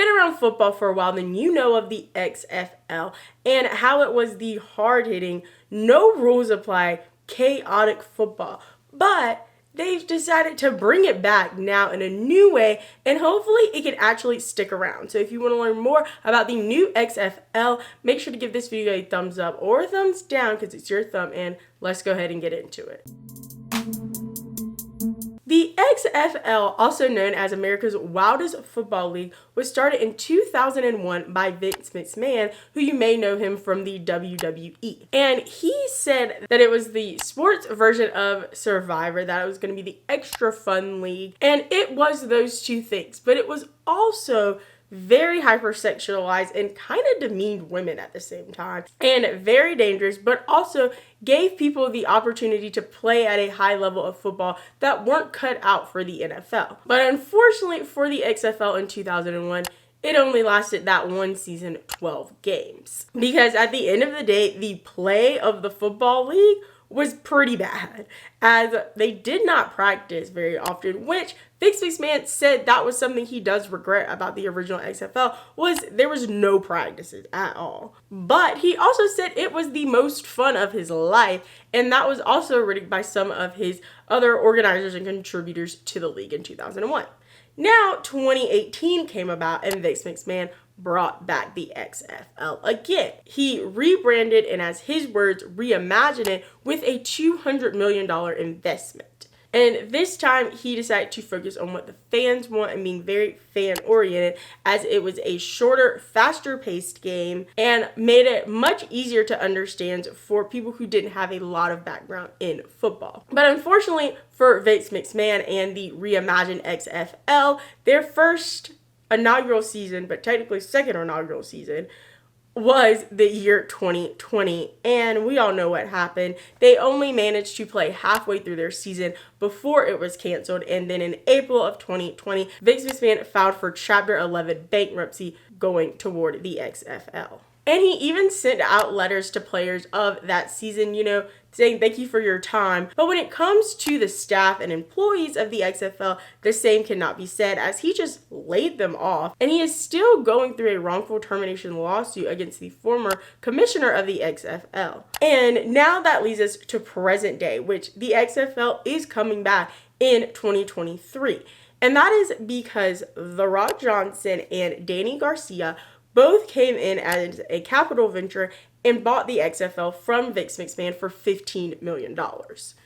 been around football for a while, then you know of the XFL and how it was the hard-hitting, no rules apply, chaotic football. But they've decided to bring it back now in a new way, and hopefully it can actually stick around. So if you want to learn more about the new XFL, make sure to give this video a thumbs up or a thumbs down because it's your thumb, and let's go ahead and get into it. The XFL, also known as America's Wildest Football League, was started in 2001 by Vince McMahon, who you may know him from the WWE. And he said that it was the sports version of Survivor, that it was going to be the extra fun league. And it was those two things, but it was also very hypersexualized and kind of demeaned women at the same time, and very dangerous, but also gave people the opportunity to play at a high level of football that weren't cut out for the NFL. But unfortunately for the XFL in 2001, it only lasted that one season, 12 games. Because at the end of the day, the play of the football league was pretty bad, as they did not practice very often, which Vince McMahon said that was something he does regret about the original XFL, was there was no practices at all. But he also said it was the most fun of his life, and that was also ridiculed by some of his other organizers and contributors to the league in 2001. Now, 2018 came about, and Vince McMahon brought back the XFL again. He rebranded and, as his words, reimagined it with a $200 million investment. And this time, he decided to focus on what the fans want and being very fan-oriented, as it was a shorter, faster-paced game and made it much easier to understand for people who didn't have a lot of background in football. But unfortunately for Vince McMahon and the reimagined XFL, their first inaugural season, but technically second inaugural season, was the year 2020, and we all know what happened. They only managed to play halfway through their season before it was canceled, and then in April of 2020, Vince McMahon filed for Chapter 11 bankruptcy going toward the XFL. And he even sent out letters to players of that season, saying thank you for your time. But when it comes to the staff and employees of the XFL, the same cannot be said, as he just laid them off. And he is still going through a wrongful termination lawsuit against the former commissioner of the XFL. And now that leads us to present day, which the XFL is coming back in 2023. And that is because The Rock Johnson and Danny Garcia both came in as a capital venture and bought the XFL from Vince McMahon for $15 million.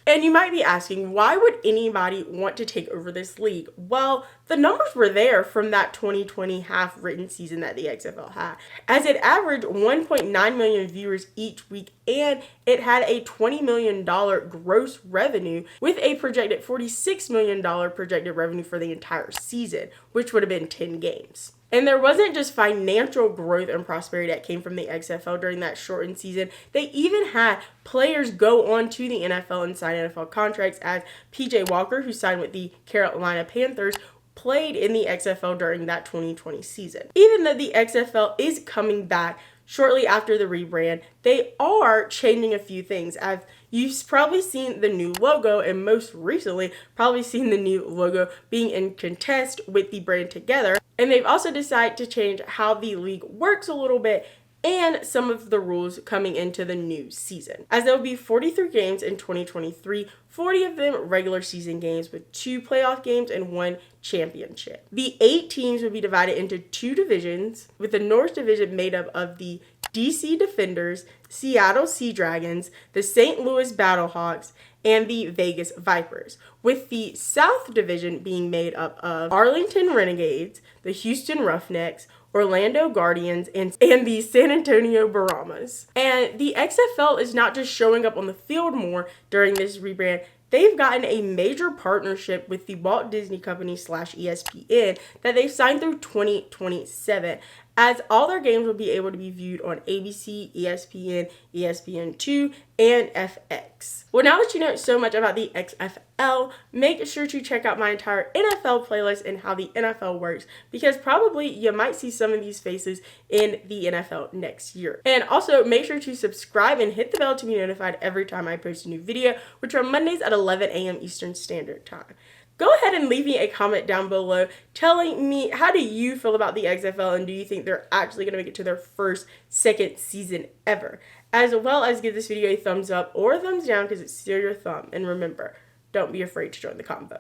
And you might be asking, why would anybody want to take over this league? Well, the numbers were there from that 2020 half-written season that the XFL had, as it averaged 1.9 million viewers each week, and it had a $20 million gross revenue with a projected $46 million projected revenue for the entire season, which would have been 10 games. And there wasn't just financial growth and prosperity that came from the XFL during that shortened season. They even had players go on to the NFL and sign NFL contracts, as PJ Walker, who signed with the Carolina Panthers, played in the XFL during that 2020 season. Even though the XFL is coming back shortly after the rebrand, they are changing a few things. As you've probably seen the new logo, and most recently probably seen the new logo being in contest with the brand together. And they've also decided to change how the league works a little bit and some of the rules coming into the new season. As there will be 43 games in 2023, 40 of them regular season games with 2 playoff games and 1 championship. The 8 teams will be divided into 2 divisions, with the North Division made up of the DC Defenders, Seattle Sea Dragons, the St. Louis Battlehawks, and the Vegas Vipers, with the South Division being made up of Arlington Renegades, the Houston Roughnecks, Orlando Guardians, and the San Antonio Brahmas. And the XFL is not just showing up on the field more during this rebrand. They've gotten a major partnership with the Walt Disney Company / ESPN that they've signed through 2027, as all their games will be able to be viewed on ABC, ESPN, ESPN2, and FX. Well, now that you know so much about the XFL, make sure to check out my entire NFL playlist and how the NFL works, because probably you might see some of these faces in the NFL next year. And also make sure to subscribe and hit the bell to be notified every time I post a new video, which are Mondays at 11 a.m. Eastern Standard Time. Go ahead and leave me a comment down below telling me, how do you feel about the XFL, and do you think they're actually going to make it to their second season ever? As well as give this video a thumbs up or a thumbs down because it's still your thumb. And remember, don't be afraid to join the convo.